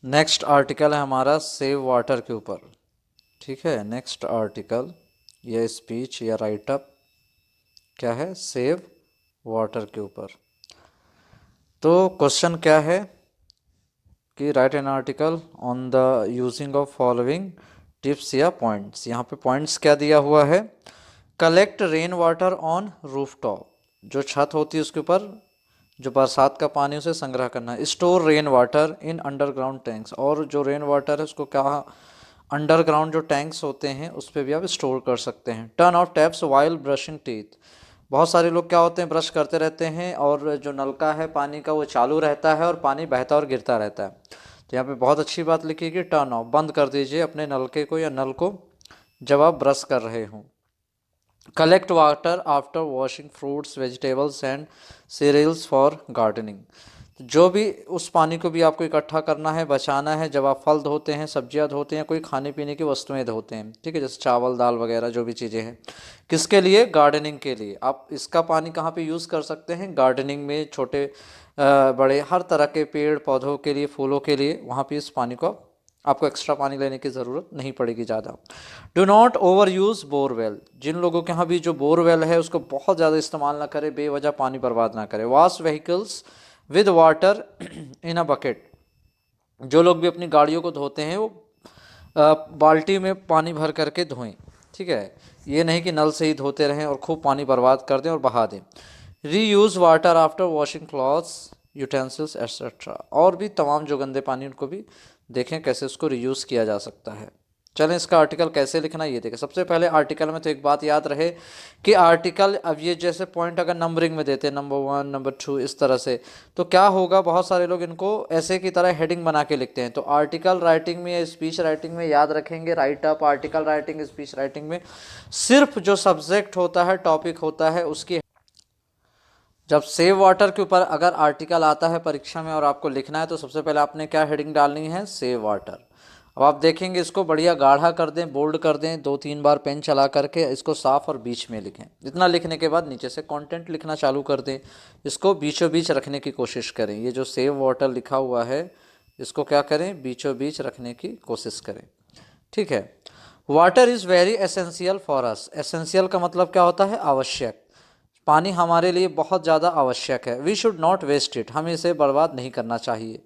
Next article है हमारा save water के ऊपर। ठीक है, नेक्स्ट आर्टिकल या स्पीच या राइट अप क्या है, सेव वाटर के ऊपर। तो क्वेश्चन क्या है कि right an article on the using of following tips या पॉइंट्स। यहाँ पे पॉइंट्स क्या दिया हुआ है, collect rain water on rooftop, जो छत होती है उसके ऊपर जो बरसात का पानी उसे संग्रह करना है। Store rain water in underground tanks, और जो रेन वाटर है उसको क्या अंडरग्राउंड जो टैंक्स होते हैं उस पर भी आप स्टोर कर सकते हैं। Turn off taps while brushing teeth, बहुत सारे लोग क्या होते हैं ब्रश करते रहते हैं और जो नलका है पानी का वो चालू रहता है और पानी बहता और गिरता रहता है। तो यहाँ पे बहुत अच्छी बात लिखी कि टर्न ऑफ, बंद कर दीजिए अपने नलके को या नल को जब आप ब्रश कर रहे हों। Collect water after washing fruits vegetables and cereals for gardening, जो भी उस पानी को भी आपको इकट्ठा करना है, बचाना है जब आप फल धोते हैं, सब्जियां धोते हैं, कोई खाने पीने की वस्तुएं धोते हैं। ठीक है, जैसे चावल दाल वगैरह जो भी चीज़ें हैं, किसके लिए, गार्डनिंग के लिए। आप इसका पानी कहाँ पे यूज़ कर सकते हैं, गार्डनिंग में, छोटे बड़े हर तरह के पेड़ पौधों के लिए, फूलों के लिए, वहाँ पे इस पानी को आपको एक्स्ट्रा पानी लेने की ज़रूरत नहीं पड़ेगी ज़्यादा। Do not overuse borewell, जिन लोगों के यहाँ भी जो बोरवेल है उसको बहुत ज़्यादा इस्तेमाल ना करें, बेवजह पानी बर्बाद ना करें। Wash vehicles with water in a bucket, जो लोग भी अपनी गाड़ियों को धोते हैं वो बाल्टी में पानी भर करके धोएं। ठीक है, ये नहीं कि नल से ही धोते रहें और खूब पानी बर्बाद कर दें और बहा दें। Reuse water after washing clothes utensils etcetera, और भी तमाम जो गंदे पानी उनको भी देखें कैसे उसको रीयूज़ किया जा सकता है। चलें इसका आर्टिकल कैसे लिखना ये देखें। सबसे पहले आर्टिकल में तो एक बात याद रहे कि आर्टिकल, अब ये जैसे पॉइंट अगर नंबरिंग में देते हैं नंबर 1 नंबर 2 इस तरह से, तो क्या होगा, बहुत सारे लोग इनको ऐसे की तरह हेडिंग बना के लिखते हैं। तो आर्टिकल राइटिंग में या स्पीच राइटिंग में याद रखेंगे, right up article writing speech writing में सिर्फ जो सब्जेक्ट होता है, टॉपिक होता है, उसकी जब सेव वाटर के ऊपर अगर आर्टिकल आता है परीक्षा में और आपको लिखना है तो सबसे पहले आपने क्या हेडिंग डालनी है, सेव वाटर। अब आप देखेंगे इसको बढ़िया गाढ़ा कर दें, बोल्ड कर दें, 2-3 बार पेन चला करके इसको साफ और बीच में लिखें। इतना लिखने के बाद नीचे से कंटेंट लिखना चालू कर दें, इसको बीचों बीच रखने की कोशिश करें। ये जो सेव वाटर लिखा हुआ है इसको क्या करें, बीचों बीच रखने की कोशिश करें। ठीक है, water is very essential for us, essential का मतलब क्या होता है, आवश्यक। पानी हमारे लिए बहुत ज़्यादा आवश्यक है। We should not waste it, हमें इसे बर्बाद नहीं करना चाहिए।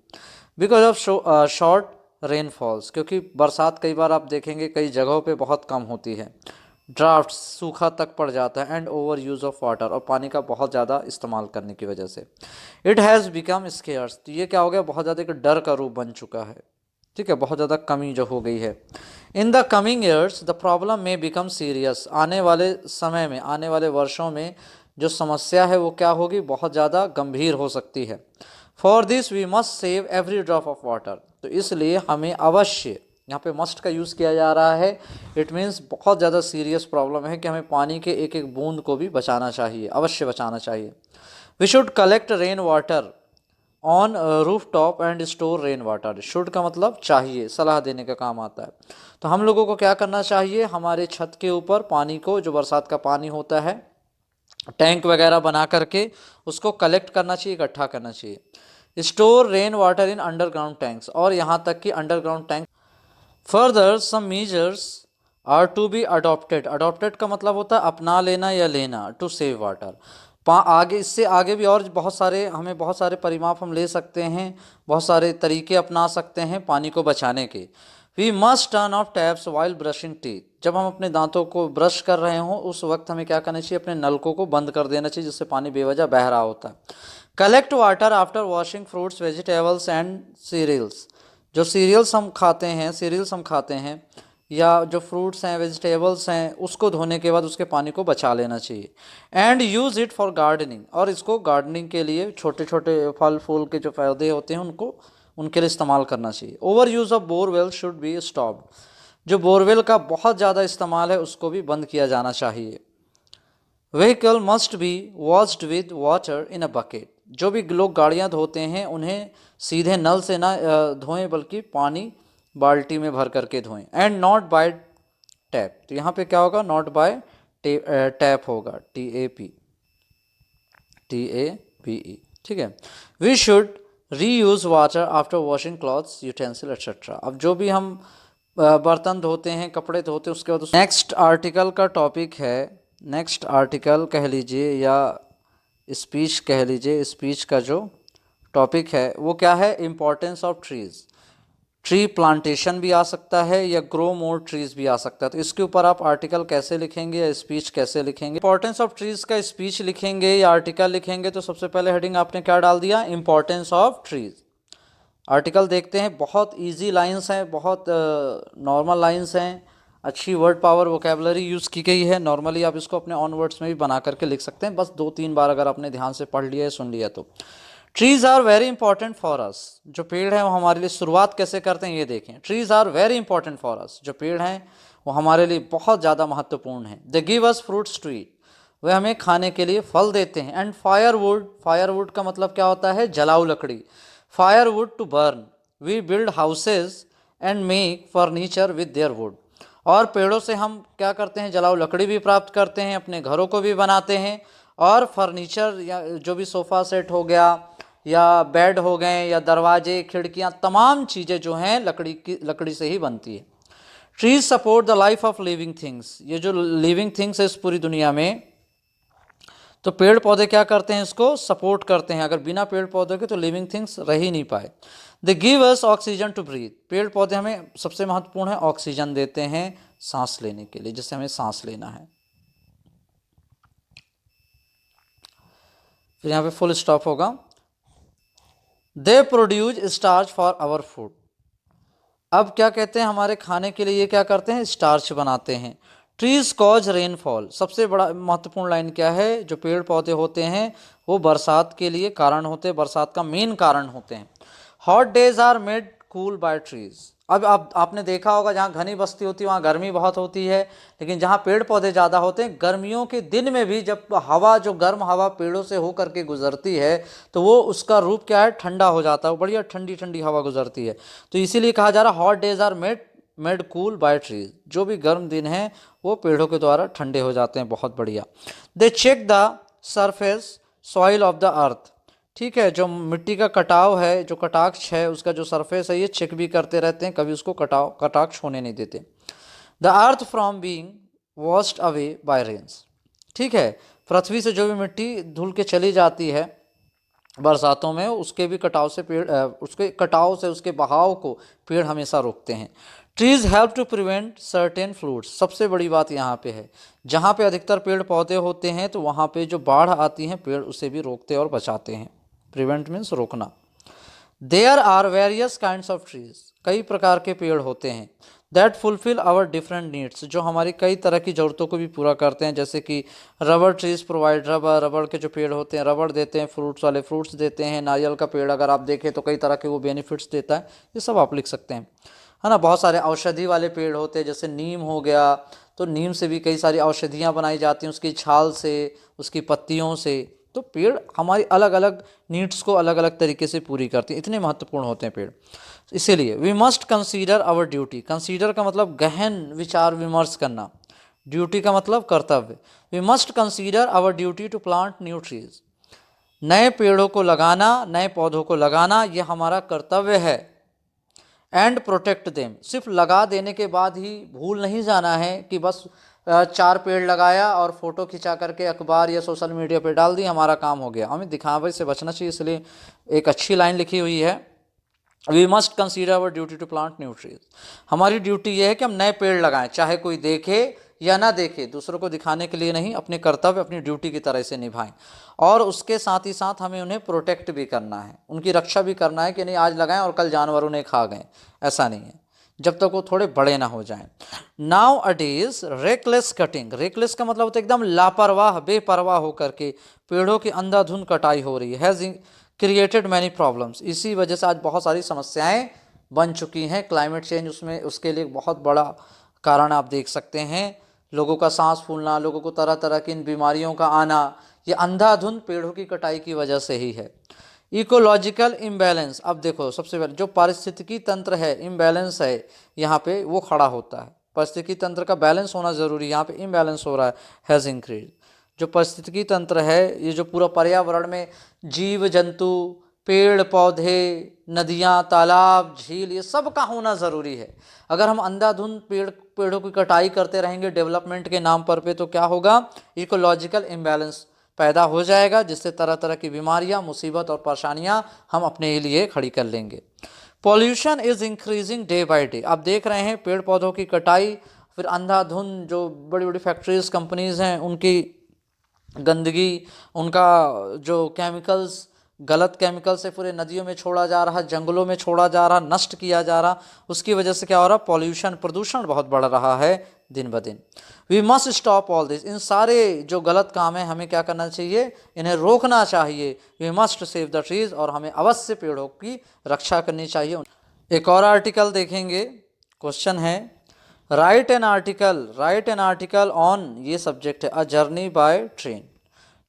बिकॉज ऑफ शॉर्ट रेनफॉल्स, क्योंकि बरसात कई बार आप देखेंगे कई जगहों पे बहुत कम होती है। ड्राफ्ट, सूखा तक पड़ जाता है। And over use of water, और पानी का बहुत ज़्यादा इस्तेमाल करने की वजह से। इट हैज़ बिकम स्केयर्स, तो ये क्या हो गया, बहुत ज़्यादा एक डर का रूप बन चुका है। ठीक है, बहुत ज़्यादा कमी जो हो गई है। In the coming years the problem में बिकम सीरियस, आने वाले समय में, आने वाले वर्षों में जो समस्या है वो क्या होगी, बहुत ज़्यादा गंभीर हो सकती है। For this we must save every drop of water, तो इसलिए हमें अवश्य, यहाँ पे मस्ट का यूज़ किया जा रहा है। इट मीन्स बहुत ज़्यादा सीरियस प्रॉब्लम है कि हमें पानी के एक एक बूंद को भी बचाना चाहिए, अवश्य बचाना चाहिए। We should collect rain water on roof top and store rain water, should का मतलब चाहिए, सलाह देने का काम आता है। तो हम लोगों को क्या करना चाहिए, हमारे छत के ऊपर पानी को, जो बरसात का पानी होता है, टैंक वगैरह बना करके उसको कलेक्ट करना चाहिए, इकट्ठा करना चाहिए। Store rain water in underground tanks, और यहाँ तक कि underground tank. Further some measures are to be adopted, adopted का मतलब होता है अपना लेना या लेना, टू सेव वाटर। आगे, इससे आगे भी और बहुत सारे, हमें बहुत सारे परिमाप हम ले सकते हैं, बहुत सारे तरीके अपना सकते हैं पानी को बचाने के। We must turn off taps while brushing teeth, जब हम अपने दांतों को ब्रश कर रहे हों उस वक्त हमें क्या करना चाहिए, अपने नलकों को बंद कर देना चाहिए जिससे पानी बेवजह बह रहा होता है। Collect water after washing fruits vegetables and cereals, जो सीरियल्स हम खाते हैं, सीरियल्स हम खाते हैं या जो फ्रूट्स हैं वेजिटेबल्स हैं उसको धोने के बाद उसके पानी को बचा लेना चाहिए। And use it for gardening, और इसको गार्डनिंग के लिए, छोटे छोटे फल फूल के जो पौधे होते हैं उनको, उनके लिए इस्तेमाल करना चाहिए। Over use of borewell should be stopped, जो बोरवेल का बहुत ज़्यादा इस्तेमाल है उसको भी बंद किया जाना चाहिए। Vehicle must be washed with water in a bucket, जो भी लोग गाड़ियाँ धोते हैं उन्हें सीधे नल से ना धोएं बल्कि पानी बाल्टी में भर करके धोएं। एंड नॉट बाय टैप, तो यहाँ पे क्या होगा, नॉट बाय टैप होगा, TAP, TAPE। ठीक है, we should reuse water after washing clothes utensil etcetera. अब जो भी हम बर्तन धोते हैं, कपड़े धोते हैं, उसके बाद नेक्स्ट आर्टिकल का टॉपिक है, नेक्स्ट आर्टिकल कह लीजिए या स्पीच कह लीजिए, स्पीच का जो टॉपिक है वो क्या है, importance of trees. Tree plantation भी आ सकता है या ग्रो मोर ट्रीज भी आ सकता है। तो इसके ऊपर आप आर्टिकल कैसे लिखेंगे या स्पीच कैसे लिखेंगे। इंपॉर्टेंस ऑफ ट्रीज का स्पीच लिखेंगे या आर्टिकल लिखेंगे तो सबसे पहले हेडिंग आपने क्या डाल दिया, इंपॉर्टेंस ऑफ ट्रीज। आर्टिकल देखते हैं, बहुत इजी लाइंस हैं, बहुत नॉर्मल लाइंस हैं, अच्छी वर्ड पावर वोकेबलरी यूज़ की गई है। नॉर्मली आप इसको अपने ऑन वर्ड्स में भी बना करके लिख सकते हैं, बस 2-3 बार अगर आपने ध्यान से पढ़ लिया है, सुन लिया तो। Trees are very important for us. जो पेड़ हैं वो हमारे लिए, शुरुआत कैसे करते हैं ये देखें। Trees are very important for us, जो पेड़ हैं वो हमारे लिए बहुत ज़्यादा महत्वपूर्ण हैं। They give us fruits to eat, वे हमें खाने के लिए फल देते हैं। एंड फायरवुड, फायरवुड का मतलब क्या होता है, जलाऊ लकड़ी। Firewood to burn, we build houses and make furniture with their wood. और पेड़ों से हम क्या करते हैं, जलाऊ लकड़ी भी प्राप्त करते हैं, अपने घरों को भी बनाते हैं, और फर्नीचर या जो भी सोफ़ा सेट हो गया या बेड हो गए या दरवाजे खिड़कियां, तमाम चीज़ें जो हैं लकड़ी से ही बनती है। Trees support the life of living things, ये जो लिविंग थिंग्स है इस पूरी दुनिया में, तो पेड़ पौधे क्या करते हैं, इसको सपोर्ट करते हैं। अगर बिना पेड़ पौधे के तो लिविंग थिंग्स रह ही नहीं पाए। They give us oxygen to breathe, पेड़ पौधे हमें सबसे महत्वपूर्ण है, ऑक्सीजन देते हैं सांस लेने के लिए, जिससे हमें सांस लेना है। फिर यहाँ पे फुल स्टॉप होगा। They produce starch for our food, अब क्या कहते हैं, हमारे खाने के लिए ये क्या करते हैं, स्टार्च बनाते हैं। ट्रीज कॉज रेनफॉल, सबसे बड़ा महत्वपूर्ण लाइन क्या है, जो पेड़ पौधे होते हैं वो बरसात के लिए कारण होते हैं, बरसात का मेन कारण होते हैं। Hot days are made cool by trees, अब आपने देखा होगा जहाँ घनी बस्ती होती है वहाँ गर्मी बहुत होती है, लेकिन जहाँ पेड़ पौधे ज़्यादा होते हैं, गर्मियों के दिन में भी जब हवा, जो गर्म हवा पेड़ों से होकर के गुजरती है, तो वो उसका रूप क्या है, ठंडा हो जाता है, वो बढ़िया ठंडी ठंडी हवा गुजरती है। तो इसीलिए कहा जा रहा hot days are made cool by trees, जो भी गर्म दिन हैं वो पेड़ों के द्वारा ठंडे हो जाते हैं, बहुत बढ़िया। They check the surface soil of the earth, ठीक है, जो मिट्टी का कटाव है, जो कटाक्ष है, उसका जो सरफेस है ये चेक भी करते रहते हैं, कभी उसको कटाक्ष होने नहीं देते। The earth from being washed away by rains, ठीक है, पृथ्वी से जो भी मिट्टी धुल के चली जाती है बरसातों में, उसके भी कटाव से पेड़ उसके कटाव से, उसके बहाव को पेड़ हमेशा रोकते हैं। Trees help to prevent certain floods, सबसे बड़ी बात यहाँ पे है, जहाँ पे अधिकतर पेड़ पौधे होते हैं तो वहाँ पे जो बाढ़ आती है पेड़ उसे भी रोकते और बचाते हैं। प्रिवेंट मीन्स रोकना। There are various kinds of trees, कई प्रकार के पेड़ होते हैं। That fulfil our different needs, जो हमारी कई तरह की ज़रूरतों को भी पूरा करते हैं। जैसे कि rubber trees provide rubber, rubber के जो पेड़ होते हैं रबर देते हैं, फ्रूट्स वाले फ्रूट्स देते हैं। नारियल का पेड़ अगर आप देखें तो कई तरह के वो बेनिफिट्स देता है, ये सब आप लिख सकते हैं, है ना। बहुत सारे औषधि वाले पेड़ होते हैं, जैसे नीम हो गया, तो नीम से भी कई सारी औषधियाँ बनाई जाती हैं, उसकी छाल से, उसकी पत्तियों से। तो पेड़ हमारी अलग अलग नीड्स को अलग अलग तरीके से पूरी करते हैं, इतने महत्वपूर्ण होते हैं पेड़। इसीलिए we must consider our duty, consider का मतलब गहन विचार विमर्श करना, ड्यूटी का मतलब कर्तव्य। We must consider our duty to plant new trees, नए पेड़ों को लगाना, नए पौधों को लगाना, ये हमारा कर्तव्य है। एंड प्रोटेक्ट देम, सिर्फ लगा देने के बाद ही भूल नहीं जाना है कि बस 4 पेड़ लगाया और फोटो खिंचा करके अखबार या सोशल मीडिया पे डाल दी, हमारा काम हो गया। हमें दिखावे से बचना चाहिए, इसलिए एक अच्छी लाइन लिखी हुई है, we must consider our duty to plant new trees. हमारी ड्यूटी यह है कि हम नए पेड़ लगाएं, चाहे कोई देखे या ना देखे, दूसरों को दिखाने के लिए नहीं, अपने कर्तव्य अपनी ड्यूटी की तरह से निभाएं। और उसके साथ ही साथ हमें उन्हें प्रोटेक्ट भी करना है, उनकी रक्षा भी करना है कि नहीं आज लगाएं और कल जानवर उन्हें खा गए, ऐसा नहीं है, जब तक वो थोड़े बड़े ना हो जाएं। नाउ अडेज रेकलेस कटिंग, रेकलेस का मतलब होता है एकदम लापरवाह, बेपरवाह होकर के पेड़ों की अंधाधुंध कटाई हो रही है। हैज़ क्रिएटेड मैनी प्रॉब्लम्स, इसी वजह से आज बहुत सारी समस्याएं बन चुकी हैं। क्लाइमेट चेंज उसमें, उसके लिए बहुत बड़ा कारण आप देख सकते हैं। लोगों का सांस फूलना, लोगों को तरह तरह की इन बीमारियों का आना, ये अंधाधुंध पेड़ों की कटाई की वजह से ही है। इकोलॉजिकल इम्बैलेंस, अब देखो सबसे पहले जो पारिस्थितिकी तंत्र है, इम्बैलेंस है यहाँ पे, वो खड़ा होता है। पारिस्थितिकी तंत्र का बैलेंस होना जरूरी है, यहाँ पे इम्बैलेंस हो रहा है, हैज़ इंक्रीज। जो पारिस्थितिकी तंत्र है, ये जो पूरा पर्यावरण में जीव जंतु, पेड़ पौधे, नदियाँ, तालाब, झील, ये सब का होना ज़रूरी है। अगर हम अंधाधुंध पेड़ों की कटाई करते रहेंगे डेवलपमेंट के नाम पर तो क्या होगा, इकोलॉजिकल इम्बैलेंस पैदा हो जाएगा, जिससे तरह तरह की बीमारियां, मुसीबत और परेशानियां हम अपने लिए खड़ी कर लेंगे। Pollution is increasing day by day. आप देख रहे हैं पेड़ पौधों की कटाई, फिर अंधाधुंध जो बड़ी बड़ी फैक्ट्रीज कंपनीज हैं उनकी गंदगी, उनका जो केमिकल्स, गलत केमिकल से पूरे नदियों में छोड़ा जा रहा, जंगलों में छोड़ा जा रहा, नष्ट किया जा रहा, उसकी वजह से क्या हो रहा, पॉल्यूशन, प्रदूषण बहुत बढ़ रहा है दिन ब दिन। We must stop all this. इन सारे जो गलत काम है हमें क्या करना चाहिए, इन्हें रोकना चाहिए। We must save the trees, और हमें अवश्य पेड़ों की रक्षा करनी चाहिए। एक और आर्टिकल देखेंगे, क्वेश्चन है राइट एन आर्टिकल ऑन, ये सब्जेक्ट है, a journey by train.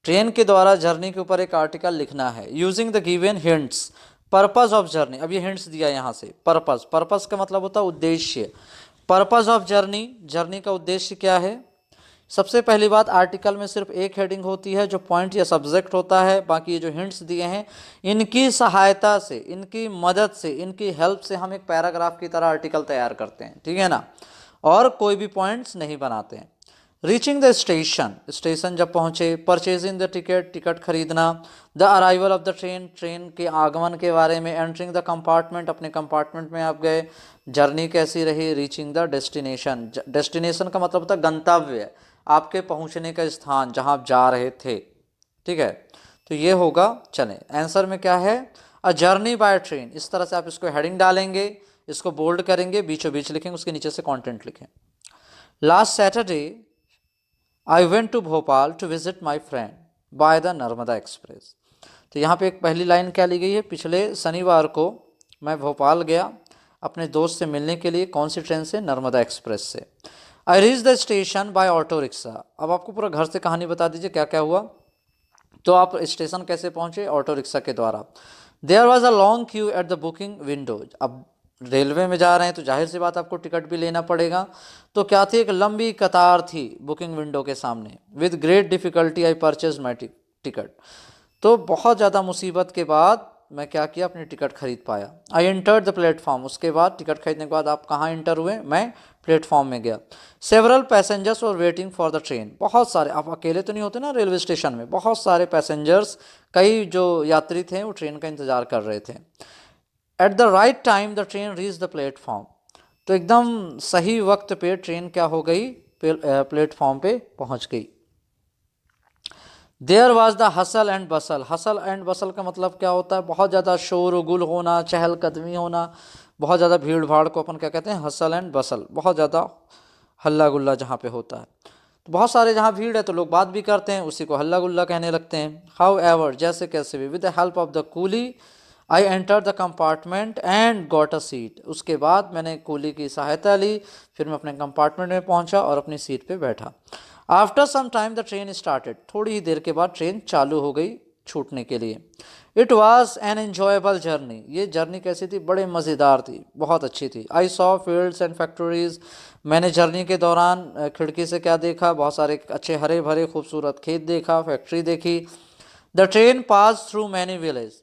Train के द्वारा जर्नी के ऊपर एक आर्टिकल लिखना है। Using the given hints, purpose of journey. अब ये हिंट्स दिया यहाँ से, पर्पस का मतलब होता है उद्देश्य। पर्पस ऑफ जर्नी, जर्नी का उद्देश्य क्या है। सबसे पहली बात, आर्टिकल में सिर्फ एक हेडिंग होती है जो पॉइंट या सब्जेक्ट होता है, बाकी ये जो हिंट्स दिए हैं इनकी सहायता से, इनकी मदद से, इनकी हेल्प से हम एक पैराग्राफ की तरह आर्टिकल तैयार करते हैं, ठीक है ना, और कोई भी पॉइंट्स नहीं बनाते हैं। रीचिंग द स्टेशन, स्टेशन जब पहुंचे। परचेजिंग द टिकट, टिकट खरीदना। The arrival of the train, train के आगमन के बारे में। एंटरिंग द कंपार्टमेंट, अपने कंपार्टमेंट में आप गए, जर्नी कैसी रही। रीचिंग द डेस्टिनेशन, डेस्टिनेशन का मतलब होता है गंतव्य, आपके पहुंचने का स्थान जहां आप जा रहे थे, ठीक है। तो ये होगा, चलें आंसर में क्या है, अ जर्नी बाय ट्रेन। इस तरह से आप इसको हेडिंग डालेंगे, इसको बोल्ड करेंगे, बीचों बीच लिखेंगे, उसके नीचे से कंटेंट लिखें। Last Saturday I went to Bhopal to visit my friend by the Narmada Express. तो यहाँ पे एक पहली लाइन क्या ली गई है, पिछले शनिवार को मैं भोपाल गया अपने दोस्त से मिलने के लिए। कौन सी ट्रेन से, नर्मदा एक्सप्रेस से। I reach the station by auto rickshaw. अब आपको पूरा घर से कहानी बता दीजिए क्या क्या हुआ। तो आप स्टेशन कैसे पहुंचे, ऑटो रिक्शा के द्वारा। There was a long queue at the booking windows. अब रेलवे में जा रहे हैं तो जाहिर सी बात आपको टिकट भी लेना पड़ेगा। तो क्या थी, एक लंबी कतार थी बुकिंग विंडो के सामने। With great difficulty I purchase my ticket. तो बहुत ज़्यादा मुसीबत के बाद मैं क्या किया, अपनी टिकट खरीद पाया। आई एंटर्ड द प्लेटफॉर्म, उसके बाद टिकट खरीदने के बाद आप कहाँ एंटर हुए, मैं प्लेटफॉर्म में गया। Several passengers were waiting for the train. बहुत सारे, आप अकेले तो नहीं होते ना रेलवे स्टेशन में, बहुत सारे पैसेंजर्स, कई जो यात्री थे वो ट्रेन का इंतज़ार कर रहे थे। At the right time the train reach the platform. तो एकदम सही वक्त पे ट्रेन क्या हो गई, प्लेटफॉर्म पे पहुंच गई। There was the hustle and bustle. Hustle and bustle का मतलब क्या होता है, बहुत ज़्यादा शोर गुल होना, चहलकदमी होना, बहुत ज़्यादा भीड़ भाड़ को अपन क्या कहते हैं, हसल एंड बसल, बहुत ज़्यादा हल्ला गुल्ला जहाँ पे होता है। तो बहुत सारे जहाँ भीड़ है तो लोग बात भी करते हैं, उसी को हल्ला गुल्ला कहने लगते हैं। हाउ एवर, जैसे कैसे भी, with the help of the coolie I enter the compartment and got a seat. उसके बाद मैंने कूली की सहायता ली, फिर मैं अपने कंपार्टमेंट में पहुंचा और अपनी सीट पे बैठा। After some time the train started. थोड़ी ही देर के बाद ट्रेन चालू हो गई छूटने के लिए। It was an enjoyable journey. ये जर्नी कैसी थी, बड़े मज़ेदार थी, बहुत अच्छी थी। I saw fields and factories. मैंने जर्नी के दौरान खिड़की से क्या देखा, बहुत सारे अच्छे हरे भरे खूबसूरत खेत देखा, फैक्ट्री देखी। The train pass through many village.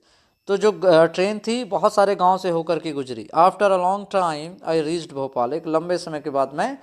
तो जो ट्रेन थी बहुत सारे गांव से होकर के गुजरी। After a long time I reached Bhopal. एक लंबे समय के बाद मैं